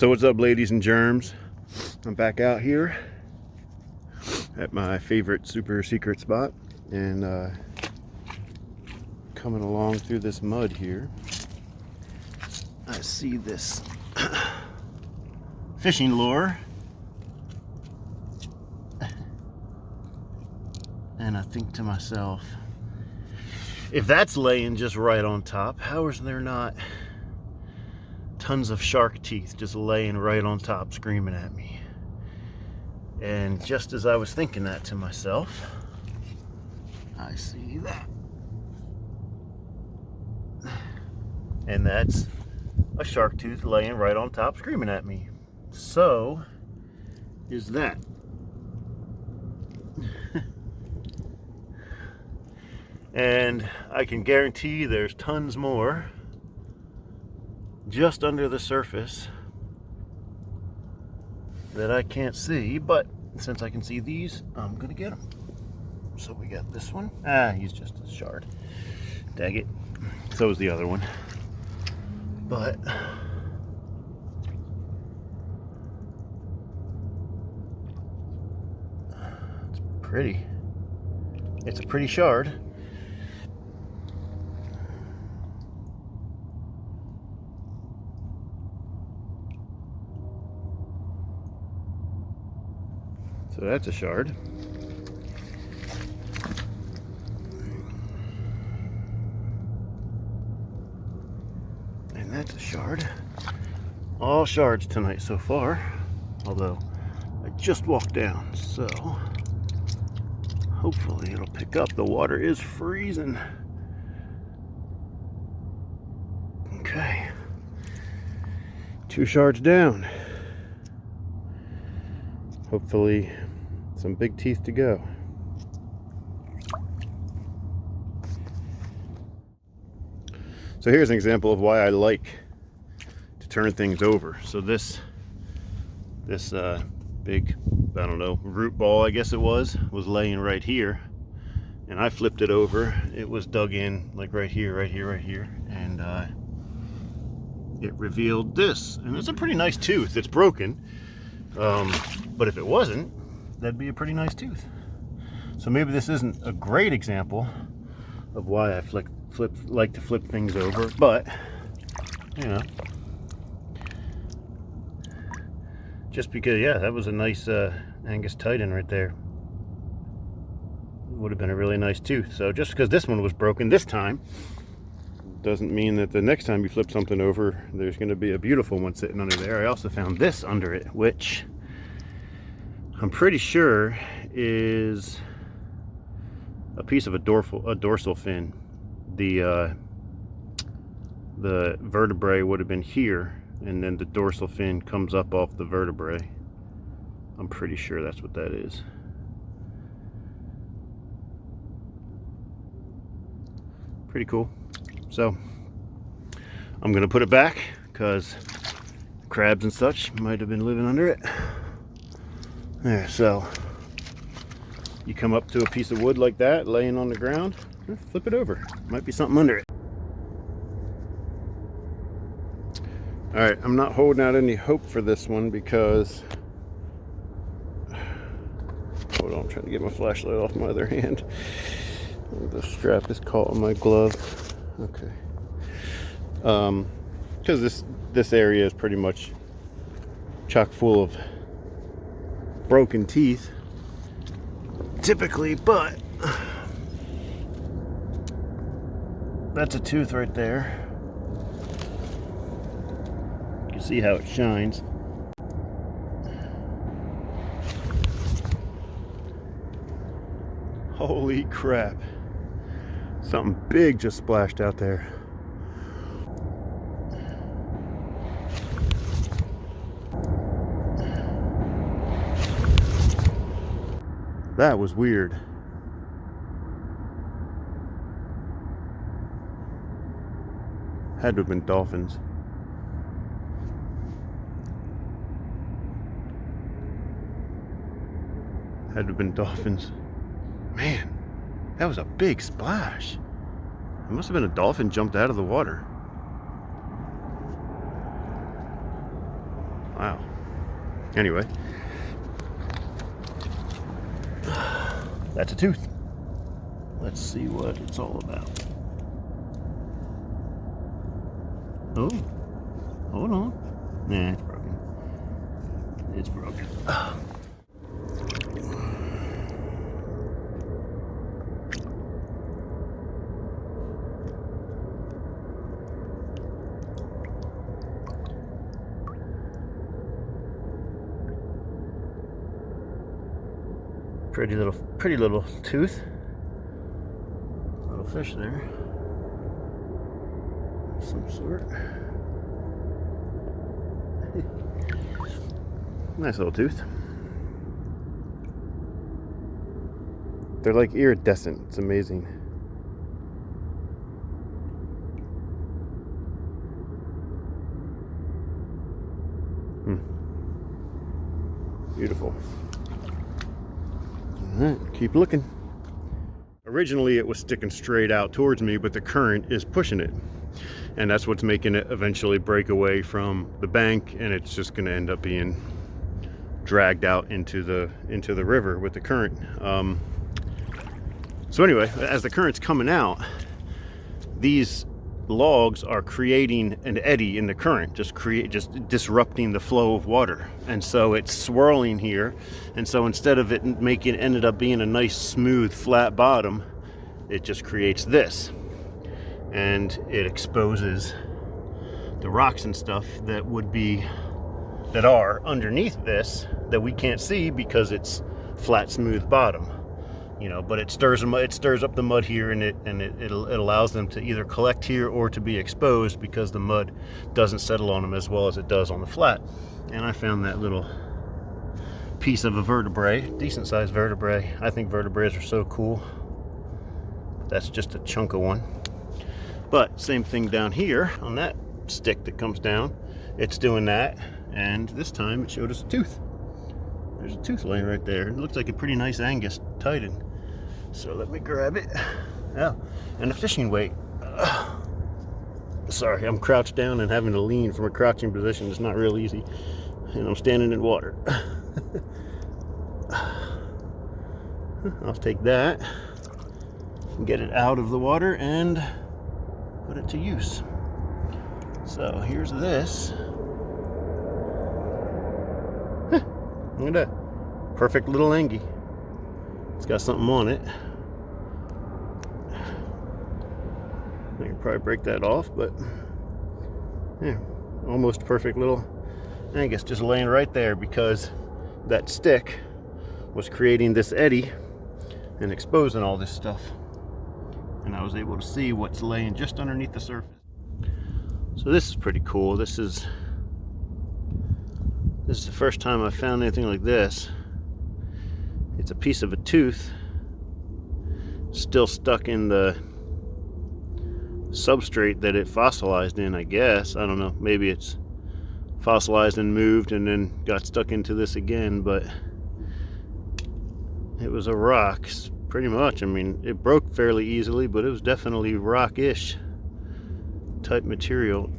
So what's up, ladies and germs? I'm back out here at my favorite super secret spot, and coming along through this mud here, I see this fishing lure, and I think to myself, if that's laying just right on top, how is there not tons of shark teeth just laying right on top screaming at me? And just as I was thinking that to myself, I see that. And that's a shark tooth laying right on top screaming at me. So is that. And I can guarantee there's tons more just under the surface that I can't see, but since I can see these, I'm gonna get them. So we got this one. He's just a shard. Dang it. So is the other one. But it's pretty. It's a pretty shard. So that's a shard. And that's a shard. All shards tonight so far. Although I just walked down, so hopefully it'll pick up. The water is freezing. Okay. 2 shards down. Hopefully some big teeth to go. So here's an example of why I like to turn things over. So this big, I don't know, root ball, I guess it was laying right here, and I flipped it over. It was dug in like right here, and it revealed this, and it's a pretty nice tooth. It's broken, but if it wasn't, that'd be a pretty nice tooth. So maybe this isn't a great example of why I like to flip things over, but you know, just because, yeah, that was a nice Angus Titan right there. Would have been a really nice tooth. So just because this one was broken this time doesn't mean that the next time you flip something over, there's going to be a beautiful one sitting under there. I also found this under it, which I'm pretty sure is a piece of a dorsal fin. The vertebrae would have been here, and then the dorsal fin comes up off the vertebrae. I'm pretty sure that's what that is. Pretty cool. So I'm gonna put it back because crabs and such might have been living under it. There, so you come up to a piece of wood like that laying on the ground, flip it over. Might be something under it. All right, I'm not holding out any hope for this one because, hold on, I'm trying to get my flashlight off my other hand. The strap is caught on my glove. Okay. Because this area is pretty much chock full of broken teeth, typically, but that's a tooth right there. You can see how it shines. Holy crap. Something big just splashed out there. That was weird. Had to have been dolphins. Had to have been dolphins. Man, that was a big splash. It must have been a dolphin jumped out of the water. Wow. Anyway, that's a tooth. Let's see what it's all about. Oh, hold on. Nah, it's broken. It's broken. Pretty little tooth. Little fish there. Of some sort. Nice little tooth. They're like iridescent. It's amazing. Beautiful. Alright, keep looking. Originally it was sticking straight out towards me, but the current is pushing it. And that's what's making it eventually break away from the bank, and it's just going to end up being dragged out into the river with the current. So anyway, as the current's coming out, these logs are creating an eddy in the current, just disrupting the flow of water, and so it's swirling here. And so instead of it ended up being a nice smooth flat bottom, it just creates this, and it exposes the rocks and stuff that are underneath this that we can't see because it's flat smooth bottom. You know, but it stirs up the mud here, and it allows them to either collect here or to be exposed because the mud doesn't settle on them as well as it does on the flat. And I found that little piece of a vertebrae, decent sized vertebrae. I think vertebraes are so cool. That's just a chunk of one. But same thing down here on that stick that comes down. It's doing that, and this time it showed us a tooth. There's a tooth laying right there. It looks like a pretty nice Angus Titan. So let me grab it. Oh, and a fishing weight. Sorry, I'm crouched down, and having to lean from a crouching position is not real easy. And I'm standing in water. I'll take that and get it out of the water and put it to use. So here's this. Look at that. Perfect little angie. It's got something on it. I could probably break that off, but yeah, almost perfect little Angus just laying right there because that stick was creating this eddy and exposing all this stuff. And I was able to see what's laying just underneath the surface. So this is pretty cool. This is the first time I've found anything like this. It's a piece of a tooth still stuck in the substrate that it fossilized in, I guess. I don't know, maybe it's fossilized and moved and then got stuck into this again, but it was a rock, pretty much. I mean, it broke fairly easily, but it was definitely rock-ish type material.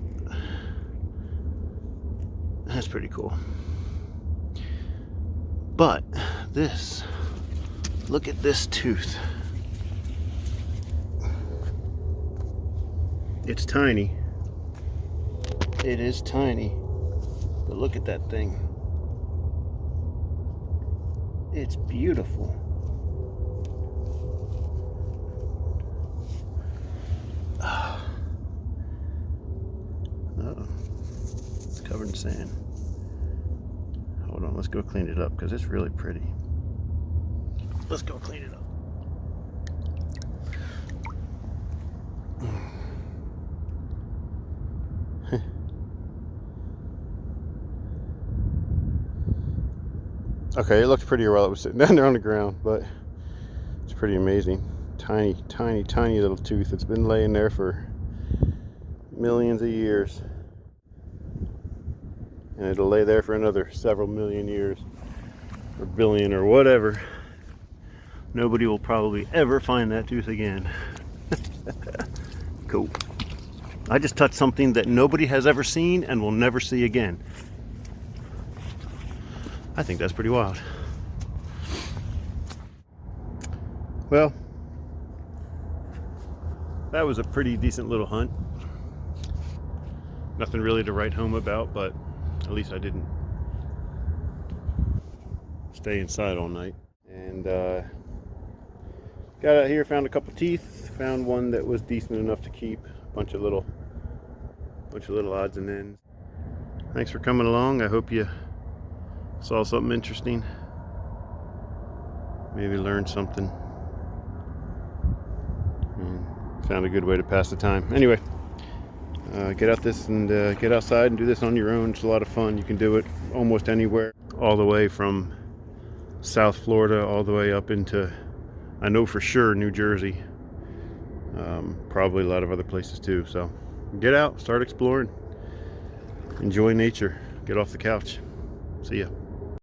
That's pretty cool. But this, look at this tooth. It's tiny. It is tiny. But look at that thing. It's beautiful. Uh-oh. It's covered in sand. Hold on, let's go clean it up because it's really pretty. Let's go clean it up. Okay, it looked prettier while it was sitting down there on the ground, but it's pretty amazing. Tiny, tiny, tiny little tooth. It's been laying there for millions of years. And it'll lay there for another several million years, or billion, or whatever. Nobody will probably ever find that tooth again. Cool. I just touched something that nobody has ever seen and will never see again. I think that's pretty wild. Well, that was a pretty decent little hunt. Nothing really to write home about, but at least I didn't stay inside all night. And got out here, found a couple teeth, found one that was decent enough to keep. A bunch of little odds and ends. Thanks for coming along. I hope you saw something interesting. Maybe learned something. And found a good way to pass the time. Anyway, get outside and do this on your own. It's a lot of fun. You can do it almost anywhere, all the way from South Florida all the way up into, I know for sure, New Jersey. Probably a lot of other places too. So get out, start exploring, enjoy nature, get off the couch. See ya.